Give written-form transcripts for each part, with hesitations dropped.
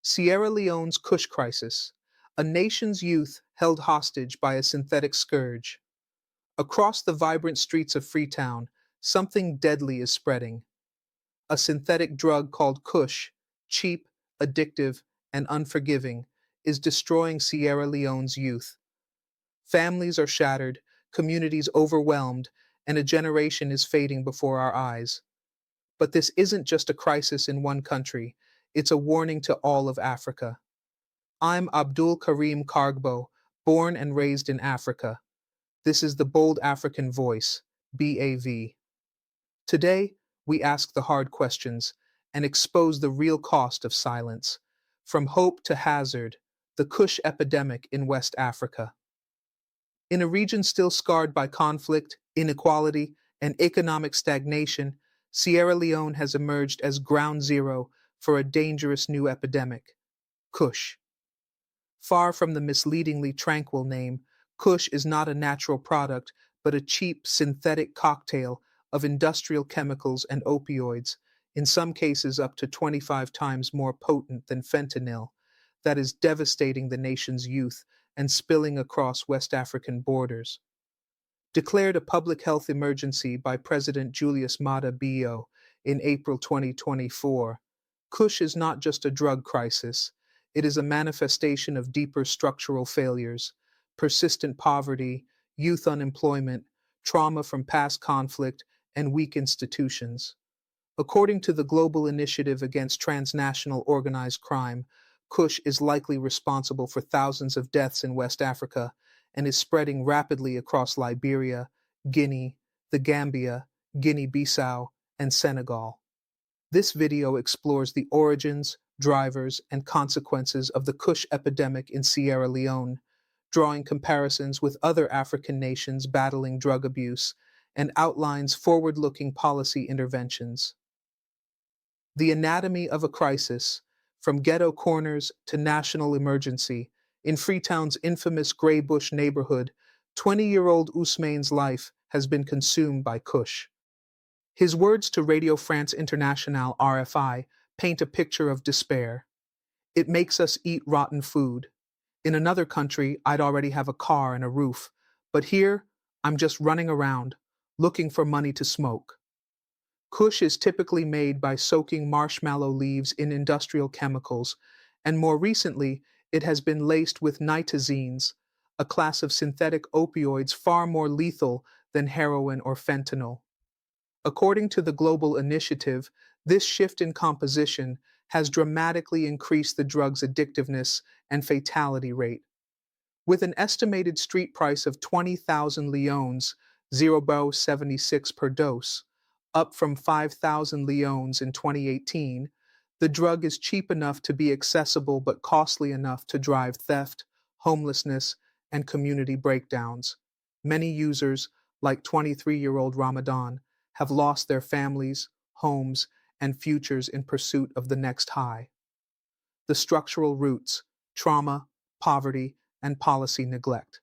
Sierra Leone's Kush crisis, a nation's youth held hostage by a synthetic scourge. Across the vibrant streets of Freetown, something deadly is spreading. A synthetic drug called Kush, cheap, addictive, and unforgiving, is destroying Sierra Leone's youth. Families are shattered, communities overwhelmed, and a generation is fading before our eyes. But this isn't just a crisis in one country, it's a warning to all of Africa. I'm Abdul Karim Kargbo, born and raised in Africa. This is the Bold African Voice, BAV. Today, we ask the hard questions and expose the real cost of silence. From hope to hazard, the Kush epidemic in West Africa. In a region still scarred by conflict, inequality, and economic stagnation, Sierra Leone has emerged as ground zero for a dangerous new epidemic, Kush. Far from the misleadingly tranquil name, Kush is not a natural product, but a cheap synthetic cocktail of industrial chemicals and opioids, in some cases up to 25 times more potent than fentanyl, that is devastating the nation's youth and spilling across West African borders. Declared a public health emergency by President Julius Maada Bio in April 2024, Kush is not just a drug crisis, it is a manifestation of deeper structural failures, persistent poverty, youth unemployment, trauma from past conflict, and weak institutions. According to the Global Initiative Against Transnational Organized Crime, Kush is likely responsible for thousands of deaths in West Africa and is spreading rapidly across Liberia, Guinea, the Gambia, Guinea-Bissau, and Senegal. This video explores the origins, drivers, and consequences of the Kush epidemic in Sierra Leone, drawing comparisons with other African nations battling drug abuse, and outlines forward-looking policy interventions. The anatomy of a crisis, from ghetto corners to national emergency, in Freetown's infamous Grey Bush neighborhood, 20-year-old Ousmane's life has been consumed by Kush. His words to Radio France Internationale RFI paint a picture of despair. It makes us eat rotten food. In another country, I'd already have a car and a roof, but here, I'm just running around, looking for money to smoke. Kush is typically made by soaking marshmallow leaves in industrial chemicals, and more recently, it has been laced with nitazenes, a class of synthetic opioids far more lethal than heroin or fentanyl. According to the Global Initiative, this shift in composition has dramatically increased the drug's addictiveness and fatality rate. With an estimated street price of 20,000 leones, 0.76 per dose, up from 5,000 leones in 2018, the drug is cheap enough to be accessible but costly enough to drive theft, homelessness, and community breakdowns. Many users, like 23-year-old Ramadan, have lost their families, homes, and futures in pursuit of the next high. The structural roots, trauma, poverty, and policy neglect.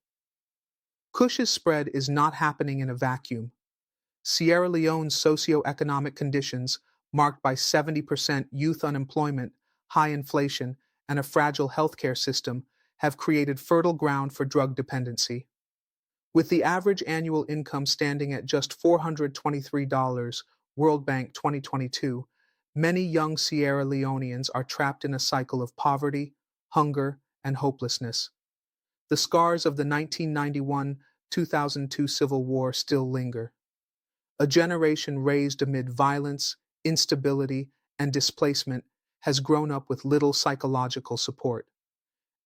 Kush's spread is not happening in a vacuum. Sierra Leone's socioeconomic conditions, marked by 70% youth unemployment, high inflation, and a fragile healthcare system, have created fertile ground for drug dependency. With the average annual income standing at just $423, World Bank 2022, many young Sierra Leoneans are trapped in a cycle of poverty, hunger, and hopelessness. The scars of the 1991-2002 Civil War still linger. A generation raised amid violence, instability, and displacement has grown up with little psychological support.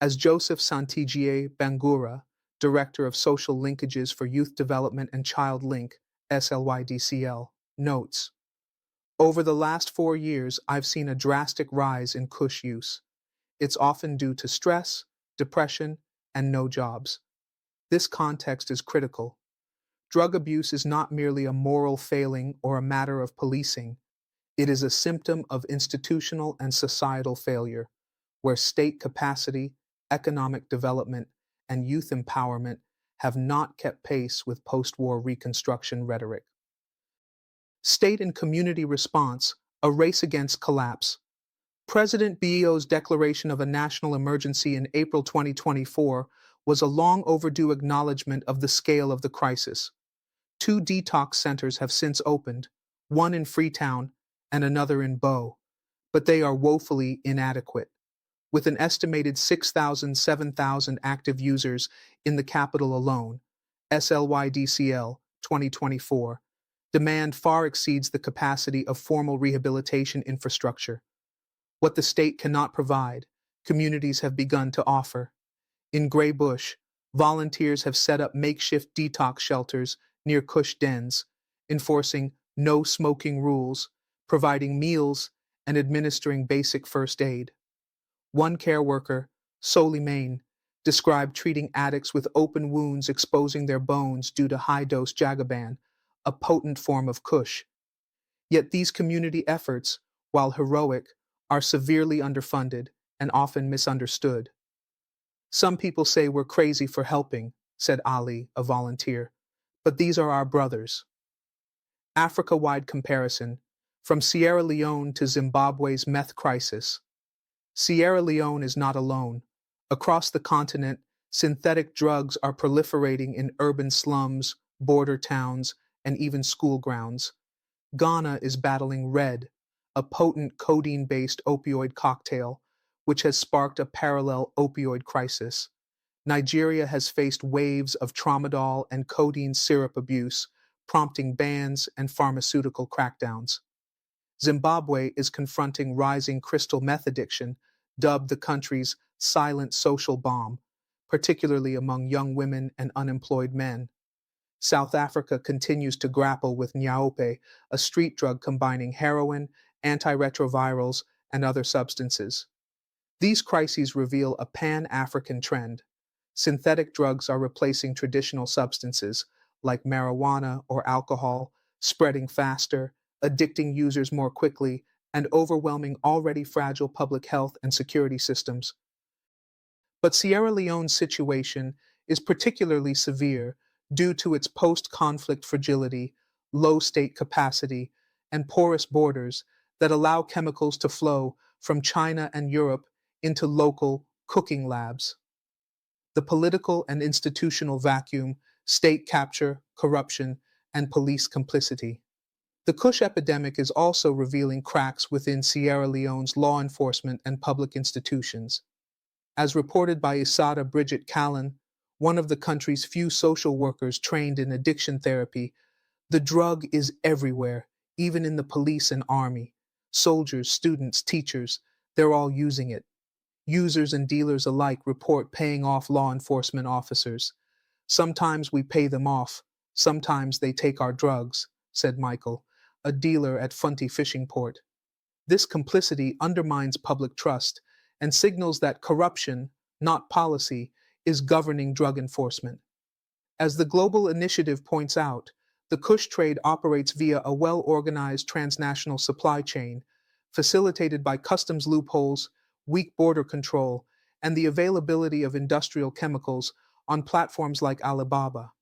As Joseph Santigier Bangura, Director of Social Linkages for Youth Development and Child Link, SLYDCL, notes, "Over the last 4 years, I've seen a drastic rise in Kush use. It's often due to stress, depression, and no jobs. This context is critical. Drug abuse is not merely a moral failing or a matter of policing. It is a symptom of institutional and societal failure, where state capacity, economic development, and youth empowerment have not kept pace with post-war Reconstruction rhetoric. State and community response, a race against collapse. President Bio's declaration of a national emergency in April 2024 was a long overdue acknowledgement of the scale of the crisis. Two detox centers have since opened, one in Freetown and another in Bo, but they are woefully inadequate. With an estimated 7,000 active users in the capital alone, SLYDCL 2024, demand far exceeds the capacity of formal rehabilitation infrastructure. What the state cannot provide, communities have begun to offer. In Grey Bush, volunteers have set up makeshift detox shelters near Kush dens, enforcing no smoking rules, providing meals, and administering basic first aid. One care worker, Soli Main, described treating addicts with open wounds exposing their bones due to high-dose jagaban, a potent form of Kush. Yet these community efforts, while heroic, are severely underfunded and often misunderstood. Some people say we're crazy for helping, said Ali, a volunteer, but these are our brothers. Africa-wide comparison, from Sierra Leone to Zimbabwe's meth crisis. Sierra Leone is not alone. Across the continent, synthetic drugs are proliferating in urban slums, border towns, and even school grounds. Ghana is battling Red, a potent codeine-based opioid cocktail, which has sparked a parallel opioid crisis. Nigeria has faced waves of tramadol and codeine syrup abuse, prompting bans and pharmaceutical crackdowns. Zimbabwe is confronting rising crystal meth addiction, dubbed the country's silent social bomb, particularly among young women and unemployed men. South Africa continues to grapple with nyaope, a street drug combining heroin, antiretrovirals, and other substances. These crises reveal a Pan-African trend. Synthetic drugs are replacing traditional substances, like marijuana or alcohol, spreading faster, addicting users more quickly, and overwhelming already fragile public health and security systems. But Sierra Leone's situation is particularly severe due to its post-conflict fragility, low state capacity, and porous borders that allow chemicals to flow from China and Europe into local cooking labs. The political and institutional vacuum, state capture, corruption, and police complicity. The Kush epidemic is also revealing cracks within Sierra Leone's law enforcement and public institutions. As reported by Isada Bridget Callan, one of the country's few social workers trained in addiction therapy, the drug is everywhere, even in the police and army. Soldiers, students, teachers, they're all using it. Users and dealers alike report paying off law enforcement officers. Sometimes we pay them off, sometimes they take our drugs, said Michael, a dealer at Funty Fishing Port. This complicity undermines public trust and signals that corruption, not policy, is governing drug enforcement. As the global initiative points out, the Kush trade operates via a well-organized transnational supply chain, facilitated by customs loopholes, weak border control, and the availability of industrial chemicals on platforms like Alibaba.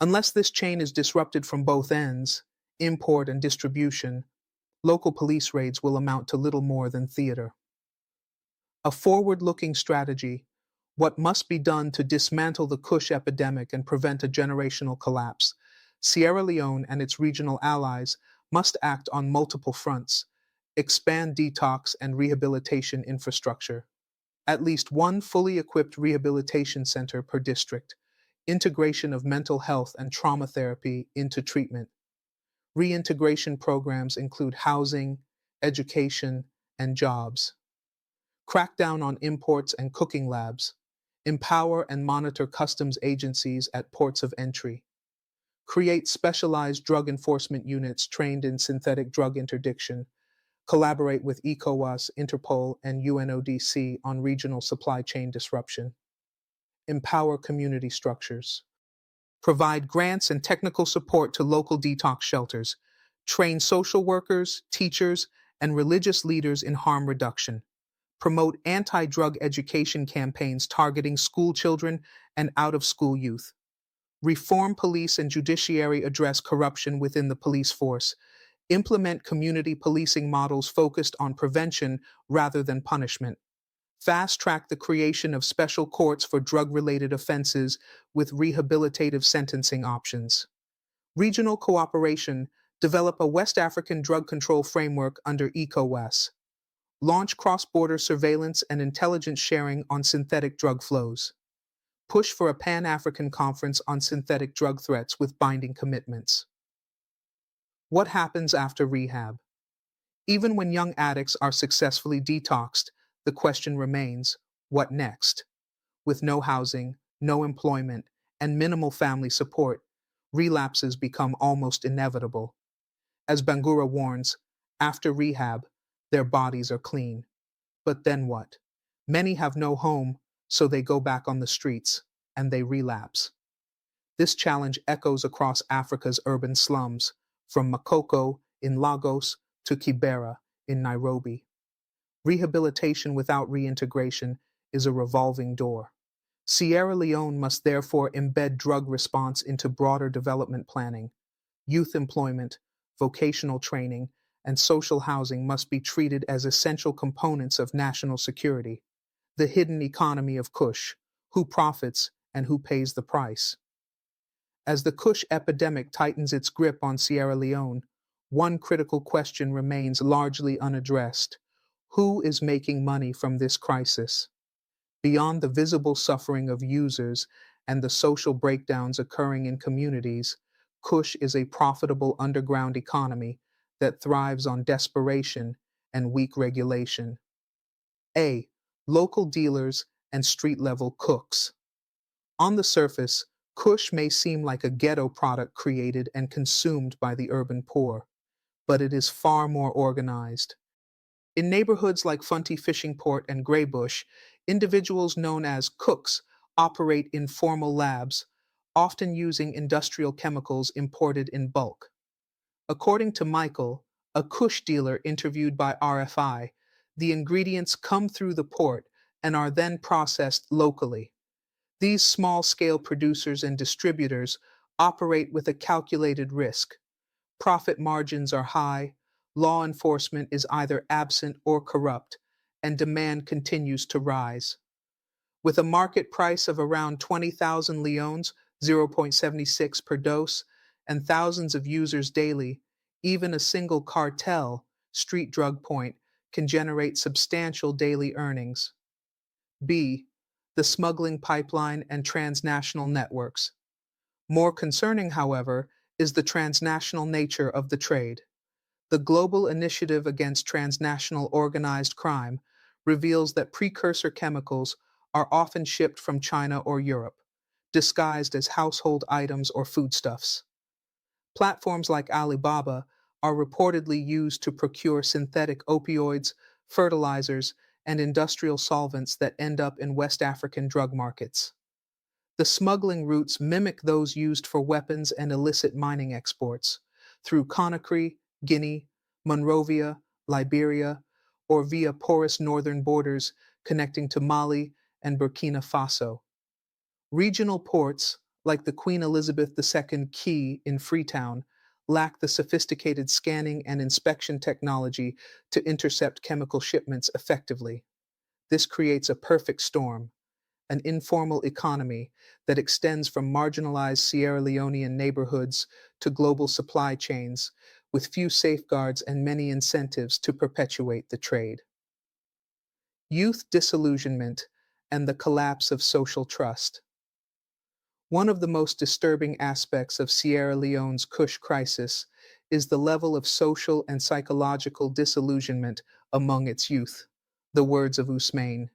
Unless this chain is disrupted from both ends, import and distribution, local police raids will amount to little more than theater. A forward-looking strategy, what must be done to dismantle the Kush epidemic and prevent a generational collapse? Sierra Leone and its regional allies must act on multiple fronts, expand detox and rehabilitation infrastructure, at least one fully equipped rehabilitation center per district, integration of mental health and trauma therapy into treatment. Reintegration programs include housing, education, and jobs. Crack down on imports and cooking labs. Empower and monitor customs agencies at ports of entry. Create specialized drug enforcement units trained in synthetic drug interdiction. Collaborate with ECOWAS, Interpol, and UNODC on regional supply chain disruption. Empower community structures. Provide grants and technical support to local detox shelters. Train social workers, teachers, and religious leaders in harm reduction. Promote anti-drug education campaigns targeting school children and out-of-school youth. Reform police and judiciary address corruption within the police force. Implement community policing models focused on prevention rather than punishment. Fast track the creation of special courts for drug related offenses with rehabilitative sentencing options. Regional cooperation. Develop a West African drug control framework under ECOWAS. Launch cross border surveillance and intelligence sharing on synthetic drug flows. Push for a Pan African conference on synthetic drug threats with binding commitments. What happens after rehab? Even when young addicts are successfully detoxed, the question remains, what next? With no housing, no employment, and minimal family support, relapses become almost inevitable. As Bangura warns, after rehab, their bodies are clean. But then what? Many have no home, so they go back on the streets, and they relapse. This challenge echoes across Africa's urban slums, from Makoko in Lagos to Kibera in Nairobi. Rehabilitation without reintegration is a revolving door. Sierra Leone must therefore embed drug response into broader development planning. Youth employment, vocational training, and social housing must be treated as essential components of national security. The hidden economy of Kush: who profits and who pays the price. As the Kush epidemic tightens its grip on Sierra Leone, one critical question remains largely unaddressed. Who is making money from this crisis? Beyond the visible suffering of users and the social breakdowns occurring in communities, Kush is a profitable underground economy that thrives on desperation and weak regulation. A. Local dealers and street level cooks. On the surface, Kush may seem like a ghetto product created and consumed by the urban poor, but it is far more organized. In neighborhoods like Funty Fishing Port and Greybush, individuals known as cooks operate in formal labs, often using industrial chemicals imported in bulk. According to Michael, a Kush dealer interviewed by RFI, the ingredients come through the port and are then processed locally. These small scale producers and distributors operate with a calculated risk. Profit margins are high, law enforcement is either absent or corrupt, and demand continues to rise. With a market price of around 20,000 leones, 0.76 per dose, and thousands of users daily, even a single cartel, street drug point, can generate substantial daily earnings. B. The smuggling pipeline and transnational networks. More concerning, however, is the transnational nature of the trade. The Global Initiative Against Transnational Organized Crime reveals that precursor chemicals are often shipped from China or Europe, disguised as household items or foodstuffs. Platforms like Alibaba are reportedly used to procure synthetic opioids, fertilizers, and industrial solvents that end up in West African drug markets. The smuggling routes mimic those used for weapons and illicit mining exports, through Conakry, Guinea, Monrovia, Liberia, or via porous northern borders connecting to Mali and Burkina Faso. Regional ports, like the Queen Elizabeth II Quay in Freetown, lack the sophisticated scanning and inspection technology to intercept chemical shipments effectively. This creates a perfect storm: an informal economy that extends from marginalized Sierra Leonean neighborhoods to global supply chains, with few safeguards and many incentives to perpetuate the trade. Youth disillusionment and the collapse of social trust. One of the most disturbing aspects of Sierra Leone's Kush crisis is the level of social and psychological disillusionment among its youth. The words of Usmain: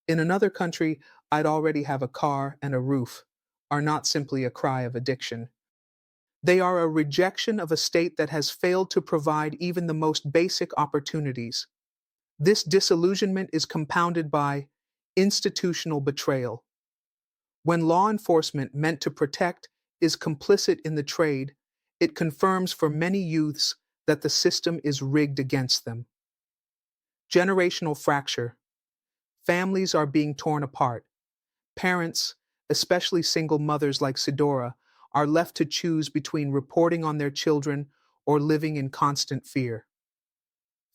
"In another country, I'd already have a car and a roof," are not simply a cry of addiction. They are a rejection of a state that has failed to provide even the most basic opportunities. This disillusionment is compounded by institutional betrayal. When law enforcement meant to protect is complicit in the trade, it confirms for many youths that the system is rigged against them. Generational fracture. Families are being torn apart. Parents, especially single mothers like Sidora, are left to choose between reporting on their children or living in constant fear.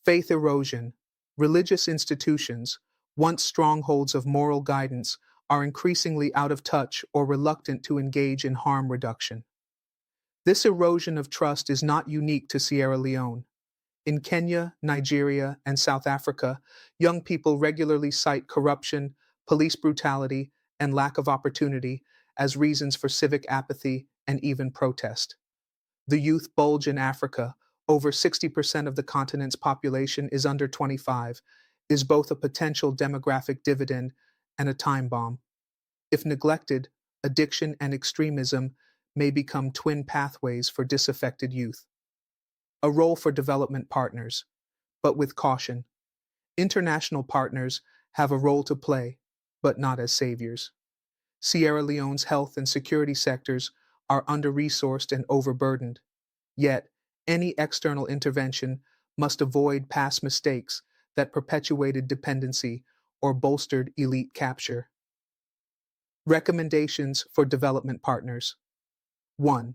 Faith erosion. Religious institutions, once strongholds of moral guidance, are increasingly out of touch or reluctant to engage in harm reduction. This erosion of trust is not unique to Sierra Leone. In Kenya, Nigeria, and South Africa, young people regularly cite corruption, police brutality, and lack of opportunity as reasons for civic apathy and even protest. The youth bulge in Africa, over 60% of the continent's population is under 25, is both a potential demographic dividend and a time bomb. If neglected, addiction and extremism may become twin pathways for disaffected youth. A role for development partners, but with caution. International partners have a role to play, but not as saviors. Sierra Leone's health and security sectors are under-resourced and overburdened. Yet, any external intervention must avoid past mistakes that perpetuated dependency or bolstered elite capture. Recommendations for development partners. 1.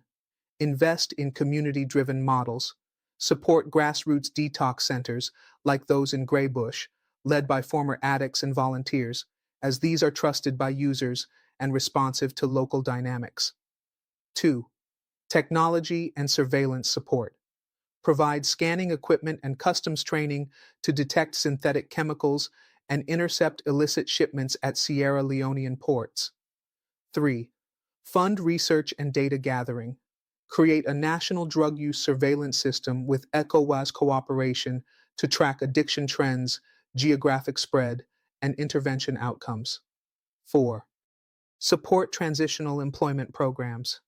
Invest in community-driven models. Support grassroots detox centers like those in Greybush, led by former addicts and volunteers, as these are trusted by users and responsive to local dynamics. 2. Technology and surveillance support. Provide scanning equipment and customs training to detect synthetic chemicals and intercept illicit shipments at Sierra Leonean ports. 3. Fund research and data gathering. Create a national drug use surveillance system with ECOWAS cooperation to track addiction trends, geographic spread, and intervention outcomes. 4. Support transitional employment programs.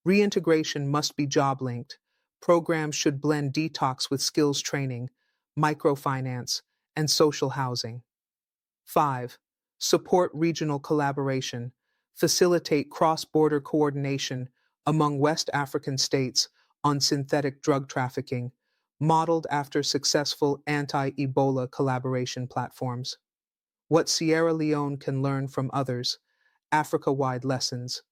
Reintegration must be job-linked. Programs should blend detox with skills training, microfinance, and social housing. 5. Support regional collaboration. Facilitate cross-border coordination among West African states on synthetic drug trafficking, modeled after successful anti-Ebola collaboration platforms. What Sierra Leone can learn from others, Africa-wide lessons.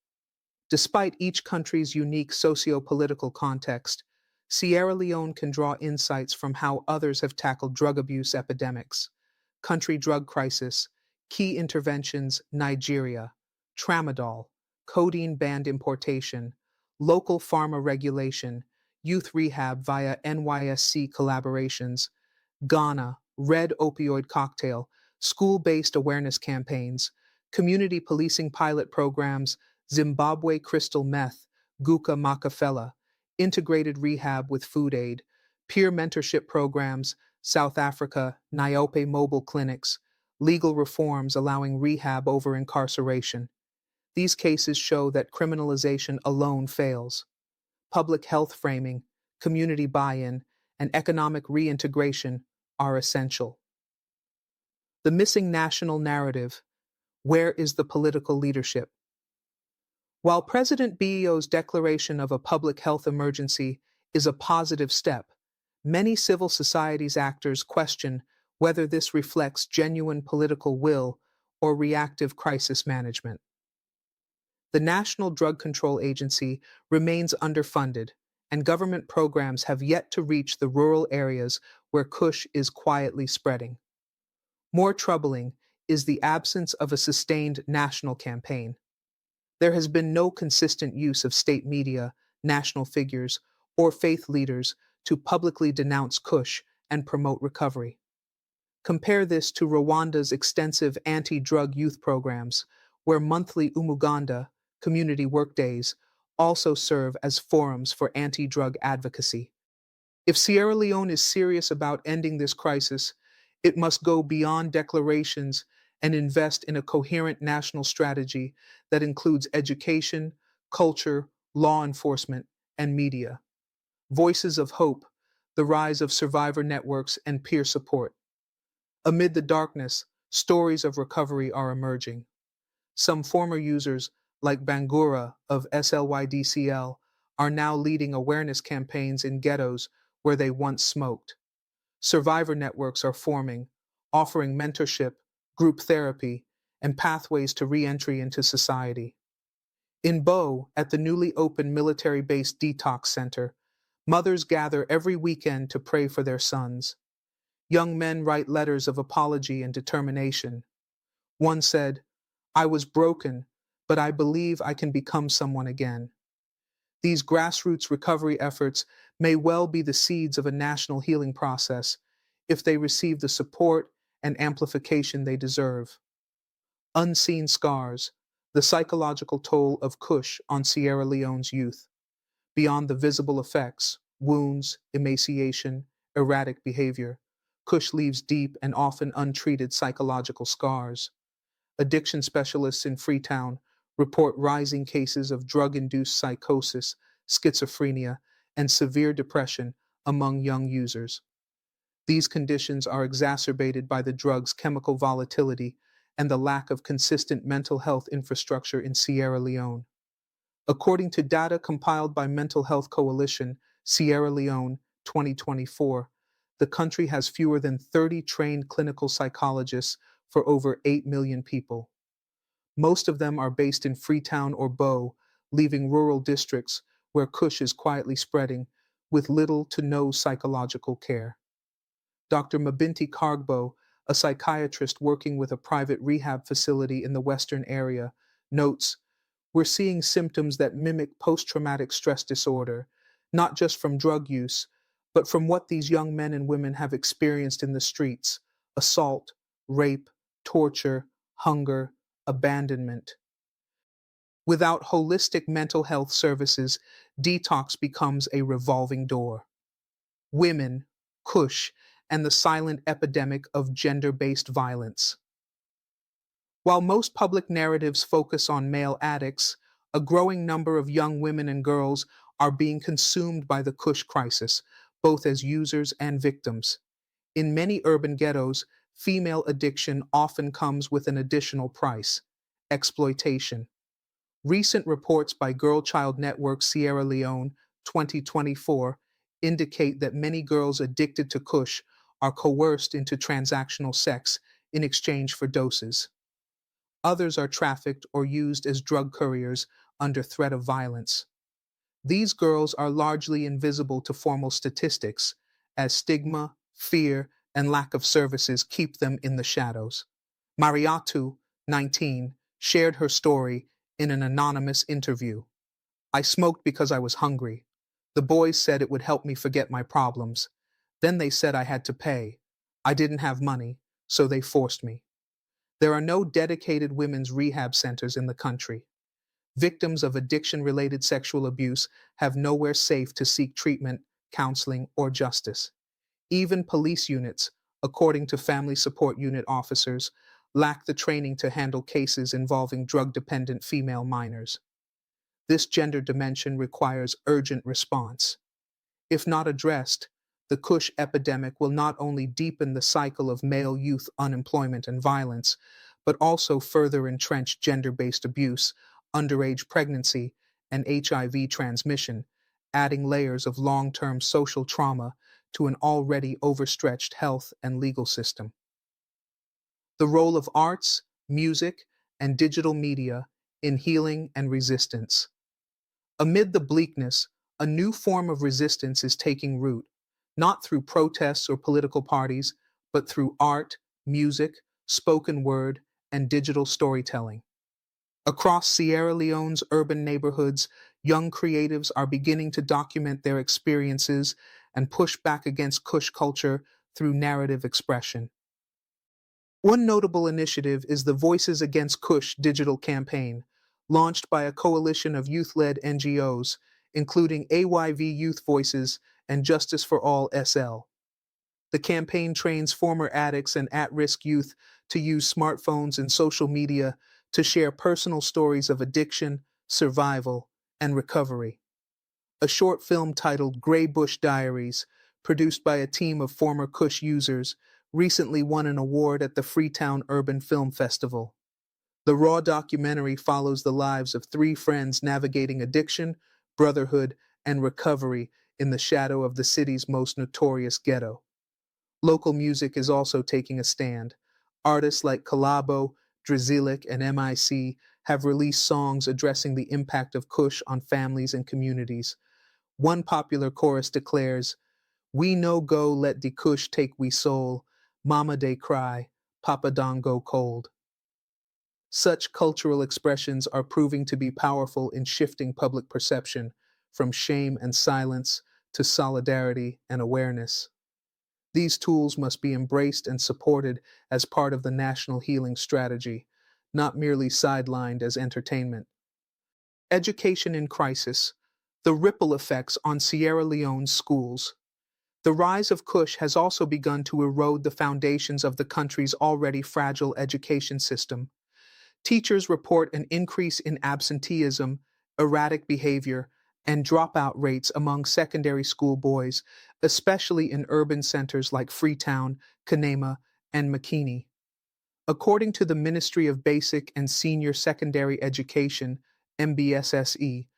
Despite each country's unique socio-political context, Sierra Leone can draw insights from how others have tackled drug abuse epidemics, country drug crisis, key interventions, Nigeria, tramadol, codeine banned importation, local pharma regulation, youth rehab via NYSC collaborations, Ghana, red opioid cocktail, school-based awareness campaigns, community policing pilot programs, Zimbabwe crystal meth, Guka Makafela, integrated rehab with food aid, peer mentorship programs, South Africa, Niobe mobile clinics, legal reforms allowing rehab over incarceration. These cases show that criminalization alone fails. Public health framing, community buy-in, and economic reintegration are essential. The missing national narrative. Where is the political leadership? While President Biyo's declaration of a public health emergency is a positive step, many civil society's actors question whether this reflects genuine political will or reactive crisis management. The National Drug Control Agency remains underfunded, and government programs have yet to reach the rural areas where Kush is quietly spreading. More troubling is the absence of a sustained national campaign. There has been no consistent use of state media, national figures, or faith leaders to publicly denounce Kush and promote recovery. Compare this to Rwanda's extensive anti-drug youth programs, where monthly Umuganda, community workdays, also serve as forums for anti-drug advocacy. If Sierra Leone is serious about ending this crisis, it must go beyond declarations and invest in a coherent national strategy that includes education, culture, law enforcement, and media. Voices of hope, the rise of survivor networks, and peer support. Amid the darkness, stories of recovery are emerging. Some former users, like Bangura of SLYDCL, are now leading awareness campaigns in ghettos where they once smoked. Survivor networks are forming, offering mentorship, group therapy, and pathways to re-entry into society. In Bo, at the newly opened military-based detox center, Mothers gather every weekend to pray for their sons. Young men write letters of apology and determination. One said, "I was broken, but I believe I can become someone again." These grassroots recovery efforts may well be the seeds of a national healing process if they receive the support and amplification they deserve. Unseen scars, the psychological toll of Kush on Sierra Leone's youth. Beyond the visible effects, wounds, emaciation, erratic behavior, Kush leaves deep and often untreated psychological scars. Addiction specialists in Freetown report rising cases of drug induced psychosis, schizophrenia, and severe depression among young users. These conditions are exacerbated by the drug's chemical volatility and the lack of consistent mental health infrastructure in Sierra Leone. According to data compiled by Mental Health Coalition, Sierra Leone 2024, the country has fewer than 30 trained clinical psychologists for over 8 million people. Most of them are based in Freetown or Bo, leaving rural districts where Kush is quietly spreading with little to no psychological care. Dr. Mabinti Kargbo, a psychiatrist working with a private rehab facility in the western area, notes, "We're seeing symptoms that mimic post traumatic stress disorder, not just from drug use, but from what these young men and women have experienced in the streets: assault, rape, torture, hunger, abandonment." Without holistic mental health services, detox becomes a revolving door. Women, Kush, and the silent epidemic of gender based violence. While most public narratives focus on male addicts, a growing number of young women and girls are being consumed by the Kush crisis, both as users and victims. In many urban ghettos, female addiction often comes with an additional price: exploitation. Recent reports by Girl Child Network Sierra Leone 2024 indicate that many girls addicted to Kush are coerced into transactional sex in exchange for doses. Others are trafficked or used as drug couriers under threat of violence. These girls are largely invisible to formal statistics, as stigma, fear, and lack of services keep them in the shadows. Mariatu, 19, shared her story in an anonymous interview. "I smoked because I was hungry. The boys said it would help me forget my problems. Then they said I had to pay. I didn't have money, so they forced me." There are no dedicated women's rehab centers in the country. Victims of addiction related sexual abuse have nowhere safe to seek treatment, counseling, or justice. Even police units, according to Family Support Unit officers, lack the training to handle cases involving drug dependent female minors. This gender dimension requires urgent response. If not addressed, the Kush epidemic will not only deepen the cycle of male youth unemployment and violence, but also further entrench gender based abuse, underage pregnancy, and HIV transmission, adding layers of long term social trauma to an already overstretched health and legal system. The role of arts, music, and digital media in healing and resistance. Amid the bleakness, a new form of resistance is taking root, not through protests or political parties, but through art, music, spoken word, and digital storytelling. Across Sierra Leone's urban neighborhoods, young creatives are beginning to document their experiences and push back against Kush culture through narrative expression. One notable initiative is the Voices Against Kush digital campaign, launched by a coalition of youth led NGOs, including AYV Youth Voices and Justice for All SL. The campaign trains former addicts and at risk youth to use smartphones and social media to share personal stories of addiction, survival, and recovery. A short film titled Grey Bush Diaries, produced by a team of former Kush users, recently won an award at the Freetown Urban Film Festival. The raw documentary follows the lives of three friends navigating addiction, brotherhood, and recovery in the shadow of the city's most notorious ghetto. Local music is also taking a stand. Artists like Kalabo, Drizilic, and MIC have released songs addressing the impact of Kush on families and communities, One popular chorus declares, "We no go let the Kush take we soul, Mama they cry, Papa don go cold." Such cultural expressions are proving to be powerful in shifting public perception from shame and silence to solidarity and awareness. These tools must be embraced and supported as part of the national healing strategy, not merely sidelined as entertainment. Education in crisis, the ripple effects on Sierra Leone's schools. The rise of Kush has also begun to erode the foundations of the country's already fragile education system. Teachers report an increase in absenteeism, erratic behavior, and dropout rates among secondary school boys, especially in urban centers like Freetown, Kanema, and Makini. According to the Ministry of Basic and Senior Secondary Education, MBSSE,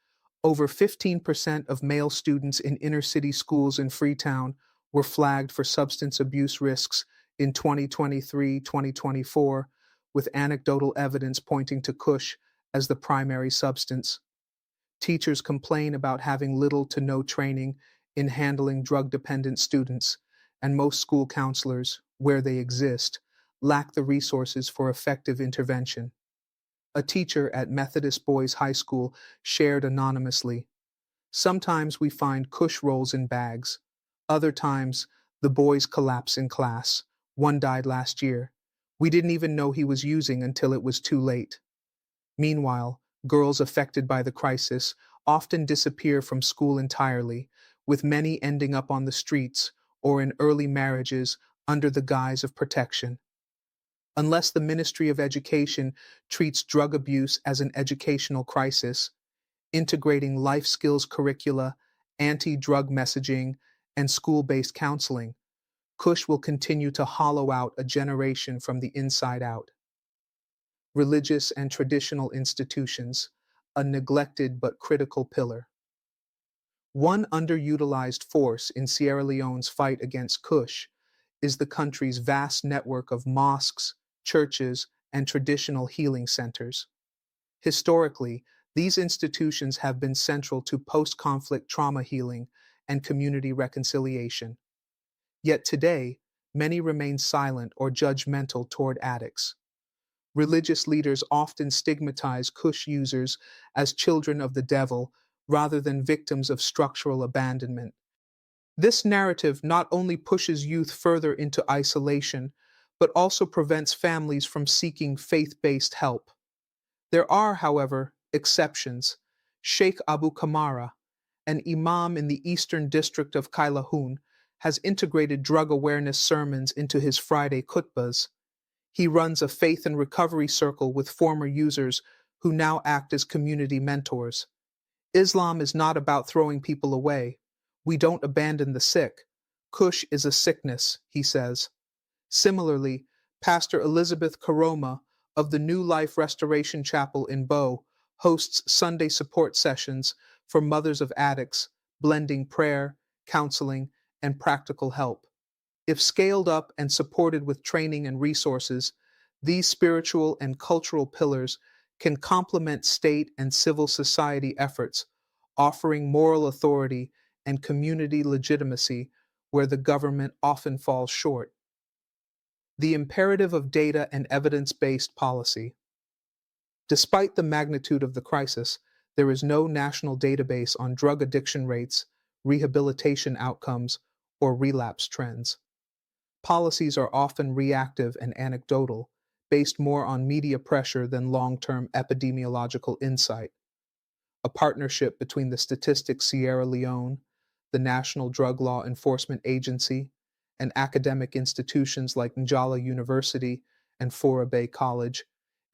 over 15% of male students in inner city schools in Freetown were flagged for substance abuse risks in 2023-2024, with anecdotal evidence pointing to Kush as the primary substance. Teachers complain about having little to no training in handling drug dependent students, and most school counselors, where they exist, lack the resources for effective intervention. A teacher at Methodist Boys High School shared anonymously, "Sometimes we find Kush rolls in bags. Other times, the boys collapse in class. One died last year. We didn't even know he was using until it was too late." Meanwhile, girls affected by the crisis often disappear from school entirely, with many ending up on the streets or in early marriages under the guise of protection. Unless the Ministry of Education treats drug abuse as an educational crisis, integrating life skills curricula, anti drug messaging, and school based counseling, Kush will continue to hollow out a generation from the inside out. Religious and traditional institutions, a neglected but critical pillar. One underutilized force in Sierra Leone's fight against Kush is the country's vast network of mosques, churches, and traditional healing centers. Historically, these institutions have been central to post conflict trauma healing and community reconciliation. Yet today, many remain silent or judgmental toward addicts. Religious leaders often stigmatize Kush users as children of the devil rather than victims of structural abandonment. This narrative not only pushes youth further into isolation, but also prevents families from seeking faith based help. There are, however, exceptions. Sheikh Abu Kamara, an imam in the eastern district of Kailahun, has integrated drug awareness sermons into his Friday khutbahs. He runs a faith and recovery circle with former users who now act as community mentors. Islam is not about throwing people away. We don't abandon the sick. Kush is a sickness, he says. Similarly, Pastor Elizabeth Karoma of the New Life Restoration Chapel in Bo hosts Sunday support sessions for mothers of addicts, blending prayer, counseling, and practical help. If scaled up and supported with training and resources, these spiritual and cultural pillars can complement state and civil society efforts, offering moral authority and community legitimacy where the government often falls short. The imperative of data and evidence based policy. Despite the magnitude of the crisis, there is no national database on drug addiction rates, rehabilitation outcomes, or relapse trends. Policies are often reactive and anecdotal, based more on media pressure than long term epidemiological insight. A partnership between the Statistics Sierra Leone, the National Drug Law Enforcement Agency, and academic institutions like Njala University and Fora Bay College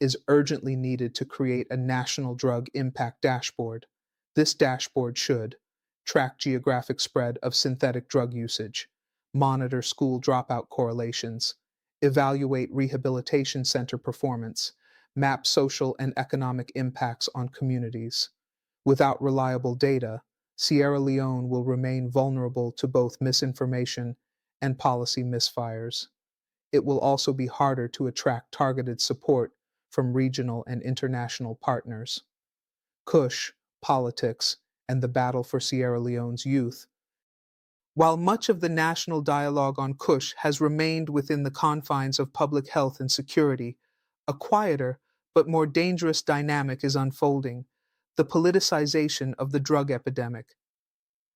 is urgently needed to create a national drug impact dashboard. This dashboard should track geographic spread of synthetic drug usage, monitor school dropout correlations, evaluate rehabilitation center performance, map social and economic impacts on communities. Without reliable data, Sierra Leone will remain vulnerable to both misinformation and policy misfires. It will also be harder to attract targeted support from regional and international partners. Kush, politics, and the battle for Sierra Leone's youth. While much of the national dialogue on Kush has remained within the confines of public health and security, a quieter but more dangerous dynamic is unfolding: the politicization of the drug epidemic.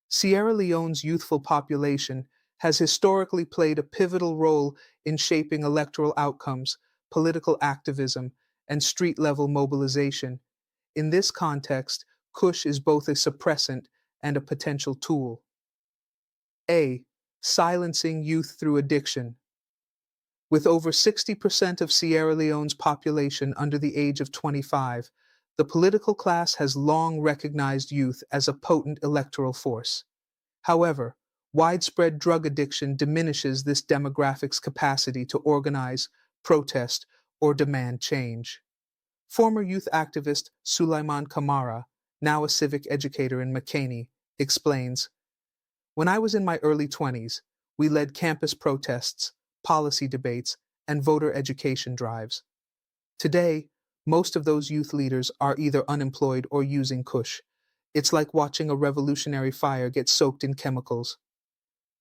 Sierra Leone's youthful population has historically played a pivotal role in shaping electoral outcomes, political activism, and street level mobilization. In this context, Kush is both a suppressant and a potential tool. A. Silencing youth through addiction. With over 60% of Sierra Leone's population under the age of 25, the political class has long recognized youth as a potent electoral force. However, widespread drug addiction diminishes this demographic's capacity to organize, protest, or demand change. Former youth activist Sulaiman Kamara, now a civic educator in McKinney, explains, "When I was in my early 20s, we led campus protests, policy debates, and voter education drives. Today, most of those youth leaders are either unemployed or using Kush. It's like watching a revolutionary fire get soaked in chemicals."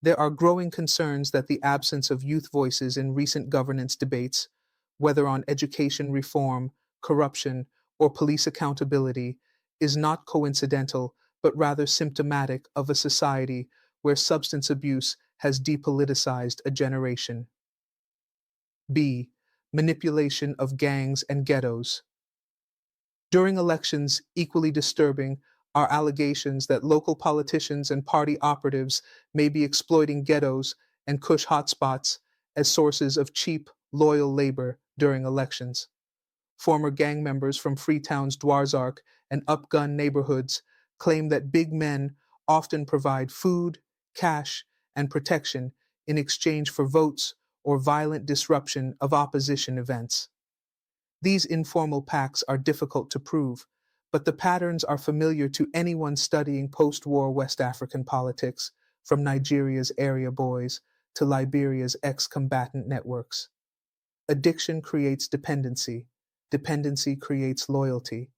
There are growing concerns that the absence of youth voices in recent governance debates, whether on education reform, corruption, or police accountability, is not coincidental, but rather symptomatic of a society where substance abuse has depoliticized a generation. B. Manipulation of gangs and ghettos. During elections, equally disturbing are allegations that local politicians and party operatives may be exploiting ghettos and Kush hotspots as sources of cheap, loyal labor during elections. Former gang members from Freetown's Dwarzark and Upgun neighborhoods claim that big men often provide food, cash, and protection in exchange for votes or violent disruption of opposition events. These informal pacts are difficult to prove, but the patterns are familiar to anyone studying post-war West African politics, from Nigeria's area boys to Liberia's ex-combatant networks. Addiction creates dependency. Dependency creates loyalty.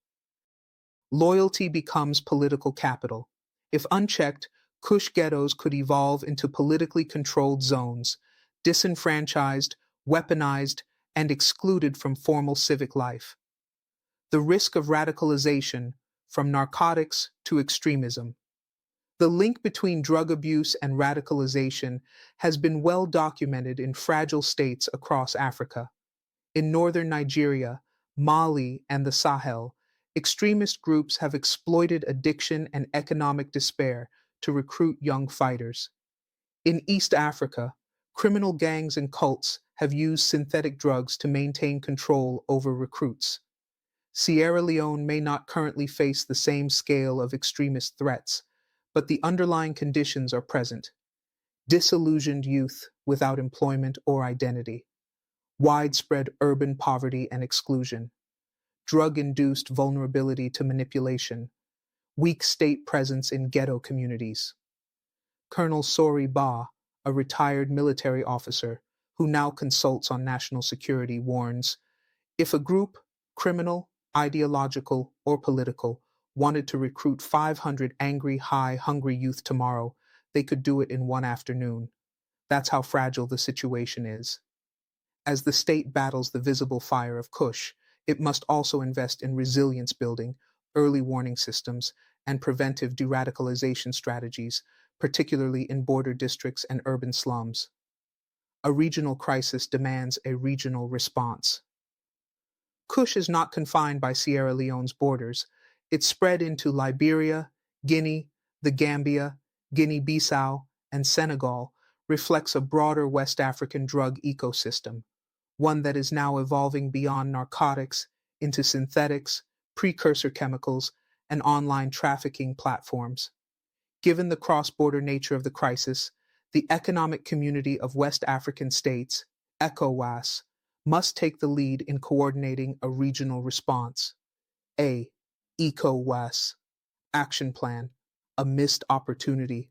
Loyalty becomes political capital. If unchecked, Kush ghettos could evolve into politically controlled zones, disenfranchised, weaponized, and excluded from formal civic life. The risk of radicalization, from narcotics to extremism. The link between drug abuse and radicalization has been well documented in fragile states across Africa. In northern Nigeria, Mali, and the Sahel, extremist groups have exploited addiction and economic despair to recruit young fighters. In East Africa, criminal gangs and cults have used synthetic drugs to maintain control over recruits. Sierra Leone may not currently face the same scale of extremist threats, but the underlying conditions are present: disillusioned youth without employment or identity, widespread urban poverty and exclusion, drug-induced vulnerability to manipulation, weak state presence in ghetto communities. Colonel Sori Ba, a retired military officer who now consults on national security, warns, if a group, criminal, ideological, or political, wanted to recruit 500 angry, hungry youth tomorrow, they could do it in one afternoon. That's how fragile the situation is. As the state battles the visible fire of Kush, it must also invest in resilience building, early warning systems, and preventive de-radicalization strategies, particularly in border districts and urban slums. A regional crisis demands a regional response. Kush is not confined by Sierra Leone's borders. It's spread into Liberia, Guinea, the Gambia, Guinea-Bissau, and Senegal, reflects a broader West African drug ecosystem, one that is now evolving beyond narcotics into synthetics, precursor chemicals, and online trafficking platforms. Given the cross-border nature of the crisis, the Economic Community of West African States, ECOWAS, must take the lead in coordinating a regional response. A. ECOWAS Action Plan, a missed opportunity.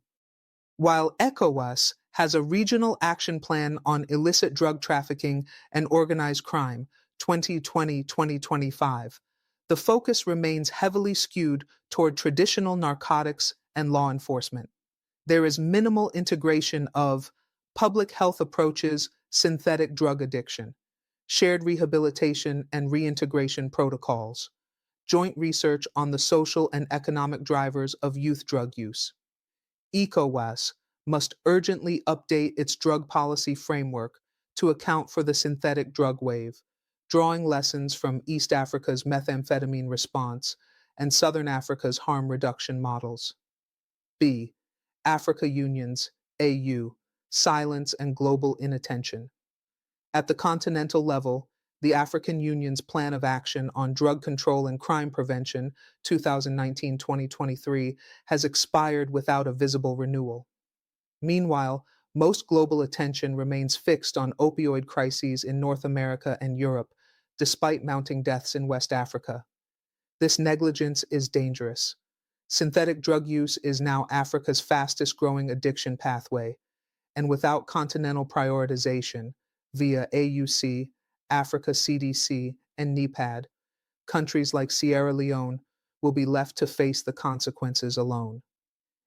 While ECOWAS has a regional action plan on illicit drug trafficking and organized crime 2020-2025, The focus remains heavily skewed toward traditional narcotics and law enforcement. There is minimal integration of public health approaches, synthetic drug addiction, shared rehabilitation and reintegration protocols, joint research on the social and economic drivers of youth drug use. ECOWAS must urgently update its drug policy framework to account for the synthetic drug wave, drawing lessons from East Africa's methamphetamine response and Southern Africa's harm reduction models. B. Africa Union's AU, silence and global inattention. At the continental level, the African Union's Plan of Action on Drug Control and Crime Prevention 2019-2023 has expired without a visible renewal. Meanwhile, most global attention remains fixed on opioid crises in North America and Europe, despite mounting deaths in West Africa. This negligence is dangerous. Synthetic drug use is now Africa's fastest growing addiction pathway, and without continental prioritization, via AUC, Africa CDC, and NEPAD, countries like Sierra Leone will be left to face the consequences alone.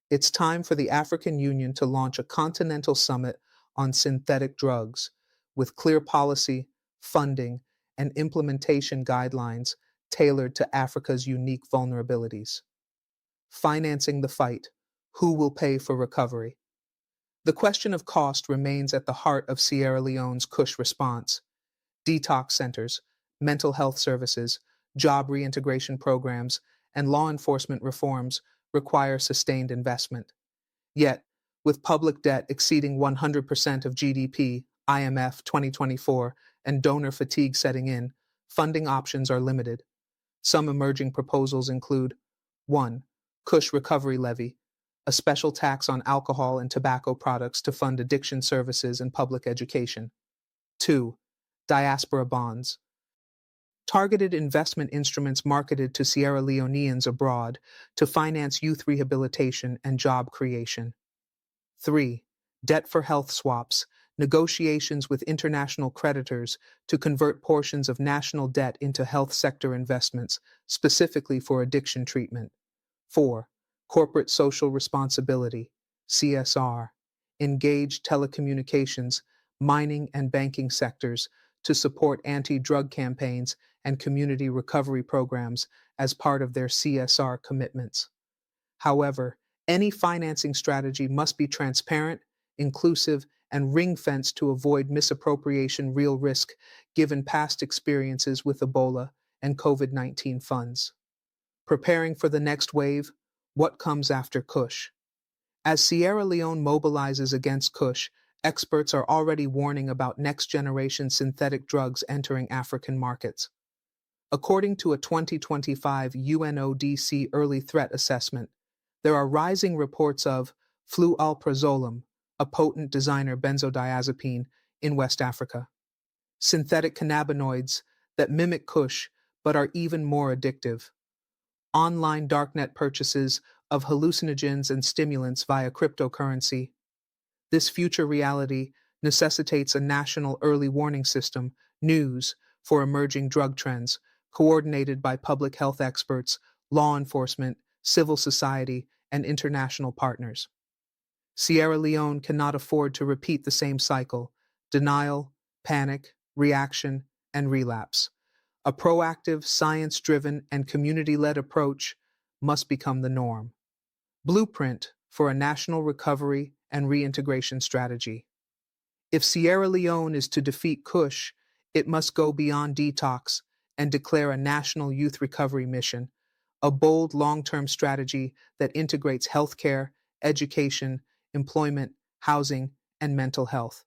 It's time for the African Union to launch a continental summit on synthetic drugs with clear policy, funding, and implementation guidelines tailored to Africa's unique vulnerabilities. Financing the fight. Who will pay for recovery? The question of cost remains at the heart of Sierra Leone's Kush response. Detox centers, mental health services, job reintegration programs, and law enforcement reforms require sustained investment. Yet, with public debt exceeding 100% of GDP, IMF 2024, and donor fatigue setting in, funding options are limited. Some emerging proposals include 1. Kush Recovery Levy, a special tax on alcohol and tobacco products to fund addiction services and public education. 2. Diaspora bonds, targeted investment instruments marketed to Sierra Leoneans abroad to finance youth rehabilitation and job creation. 3. Debt for health swaps, negotiations with international creditors to convert portions of national debt into health sector investments, specifically for addiction treatment. 4. Corporate social responsibility, CSR, engage telecommunications, mining, and banking sectors to support anti-drug campaigns and community recovery programs as part of their CSR commitments. However, any financing strategy must be transparent, inclusive, and ring-fenced to avoid misappropriation real risk given past experiences with Ebola and COVID-19 funds. Preparing for the next wave, what comes after Kush? As Sierra Leone mobilizes against Kush, experts are already warning about next-generation synthetic drugs entering African markets. According to a 2025 UNODC early threat assessment, there are rising reports of flualprazolam, a potent designer benzodiazepine, in West Africa. Synthetic cannabinoids that mimic Kush but are even more addictive. Online darknet purchases of hallucinogens and stimulants via cryptocurrency. This future reality necessitates a national early warning system, news, for emerging drug trends, coordinated by public health experts, law enforcement, civil society, and international partners. Sierra Leone cannot afford to repeat the same cycle: denial, panic, reaction, and relapse. A proactive, science-driven, and community-led approach must become the norm. Blueprint for a national recovery and reintegration strategy. If Sierra Leone is to defeat Kush, it must go beyond detox and declare a national youth recovery mission, a bold long-term strategy that integrates healthcare, education, employment, housing, and mental health.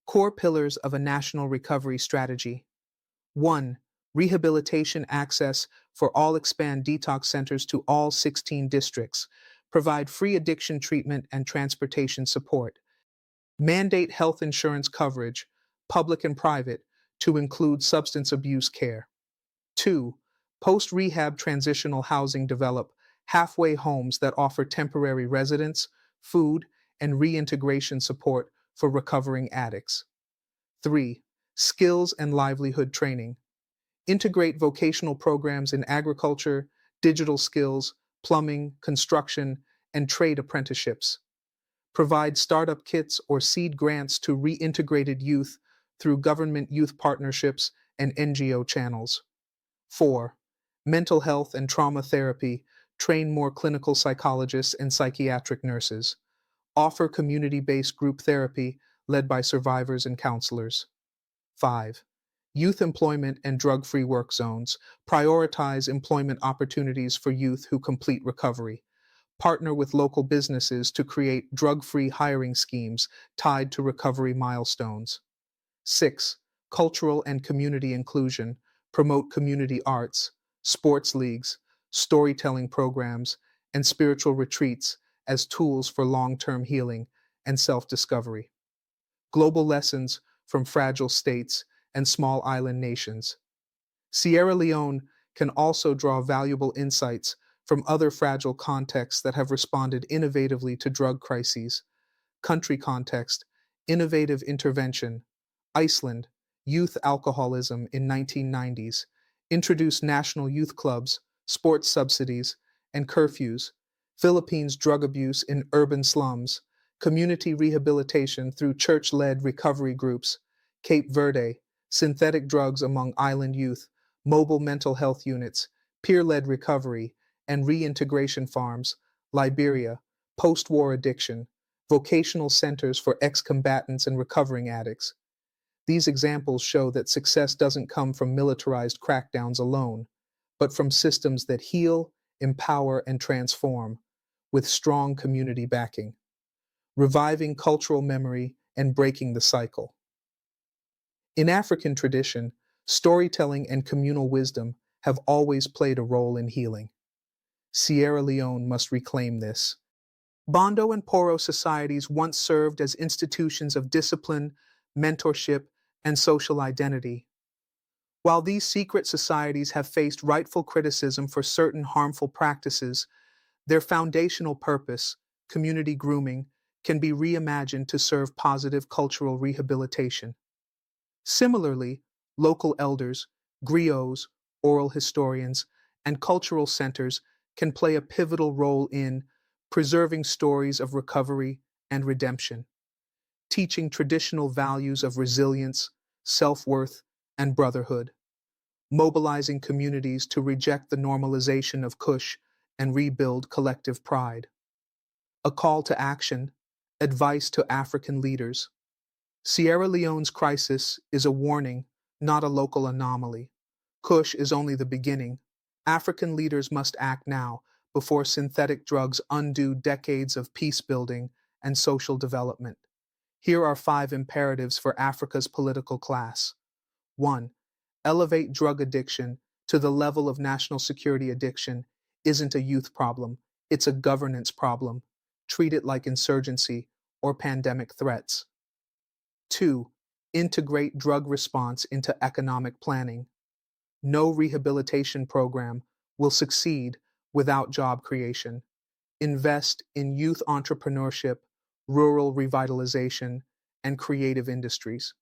Core pillars of a national recovery strategy. 1. Rehabilitation access for all. Expand detox centers to all 16 districts. Provide free addiction treatment and transportation support. Mandate health insurance coverage, public and private, to include substance abuse care. 2. Post-rehab transitional housing. Develop halfway homes that offer temporary residence, food, and reintegration support for recovering addicts. 3. Skills and livelihood training. Integrate vocational programs in agriculture, digital skills, plumbing, construction, and trade apprenticeships. Provide startup kits or seed grants to reintegrated youth through government youth partnerships and NGO channels. 4. Mental health and trauma therapy. Train more clinical psychologists and psychiatric nurses. Offer community based group therapy led by survivors and counselors. 5. Youth employment and drug free work zones. Prioritize employment opportunities for youth who complete recovery. Partner with local businesses to create drug free hiring schemes tied to recovery milestones. 6. Cultural and community inclusion. Promote community arts, sports leagues, storytelling programs, and spiritual retreats as tools for long term healing and self discovery. Global lessons from fragile states and small island nations. Sierra Leone can also draw valuable insights from other fragile contexts that have responded innovatively to drug crises. Country context, innovative intervention. Iceland, youth alcoholism in 1990s, introduced national youth clubs, sports subsidies, and curfews. Philippines, drug abuse in urban slums, community rehabilitation through church-led recovery groups. Cape Verde, synthetic drugs among island youth, mobile mental health units, peer-led recovery, and reintegration farms. Liberia, post-war addiction, vocational centers for ex-combatants and recovering addicts. These examples show that success doesn't come from militarized crackdowns alone, but from systems that heal, empower, and transform, with strong community backing, reviving cultural memory and breaking the cycle. In African tradition, storytelling and communal wisdom have always played a role in healing. Sierra Leone must reclaim this. Bondo and Poro societies once served as institutions of discipline, mentorship, and social identity. While these secret societies have faced rightful criticism for certain harmful practices, their foundational purpose, community grooming, can be reimagined to serve positive cultural rehabilitation. Similarly, local elders, griots, oral historians, and cultural centers can play a pivotal role in preserving stories of recovery and redemption, teaching traditional values of resilience, self-worth, and brotherhood, mobilizing communities to reject the normalization of Kush and rebuild collective pride. A call to action, advice to African leaders. Sierra Leone's crisis is a warning, not a local anomaly. Kush is only the beginning. African leaders must act now before synthetic drugs undo decades of peace building and social development. Here are 5 imperatives for Africa's political class. 1. Elevate drug addiction to the level of national security addiction isn't a youth problem, it's a governance problem. Treat it like insurgency or pandemic threats. 2. Integrate drug response into economic planning. No rehabilitation program will succeed without job creation. Invest in youth entrepreneurship, rural revitalization, and creative industries.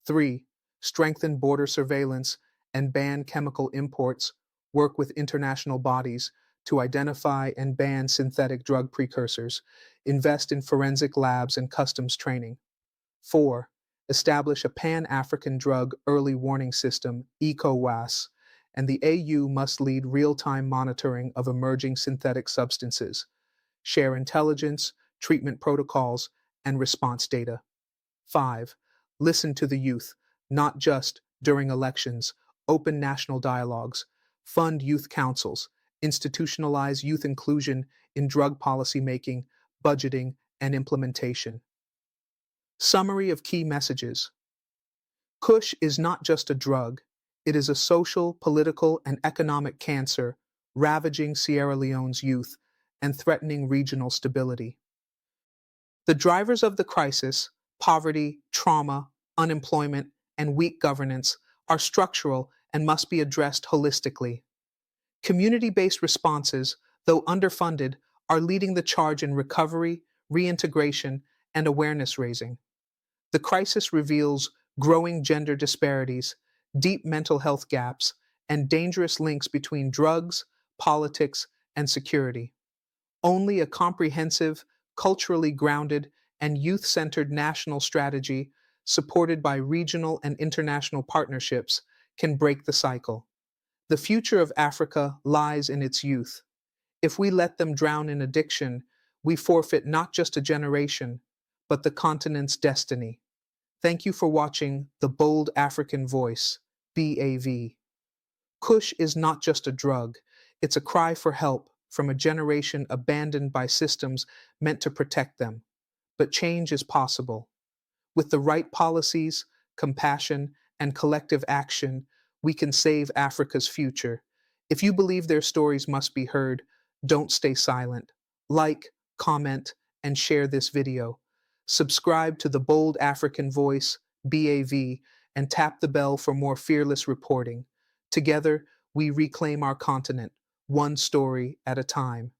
3. Strengthen border surveillance and ban chemical imports. Work with international bodies to identify and ban synthetic drug precursors. Invest in forensic labs and customs training. 4. Establish a Pan-African drug early warning system, ECOWAS, and the AU must lead real-time monitoring of emerging synthetic substances, share intelligence, treatment protocols, and response data. 5. Listen to the youth, not just during elections, open national dialogues, fund youth councils, institutionalize youth inclusion in drug policy making, budgeting, and implementation. Summary of key messages. Kush is not just a drug, it is a social, political, and economic cancer ravaging Sierra Leone's youth and threatening regional stability. The drivers of the crisis, poverty, trauma, unemployment, and weak governance, are structural and must be addressed holistically. Community-based responses, though underfunded, are leading the charge in recovery, reintegration, and awareness raising. The crisis reveals growing gender disparities, deep mental health gaps, and dangerous links between drugs, politics, and security. Only a comprehensive, culturally grounded, and youth centered national strategy, supported by regional and international partnerships, can break the cycle. The future of Africa lies in its youth. If we let them drown in addiction, we forfeit not just a generation, but the continent's destiny. Thank you for watching The Bold African Voice, BAV. Kush is not just a drug, it's a cry for help from a generation abandoned by systems meant to protect them. But change is possible. With the right policies, compassion, and collective action, we can save Africa's future. If you believe their stories must be heard, don't stay silent. Like, comment, and share this video. Subscribe to The Bold African Voice, BAV, and tap the bell for more fearless reporting. Together, we reclaim our continent, one story at a time.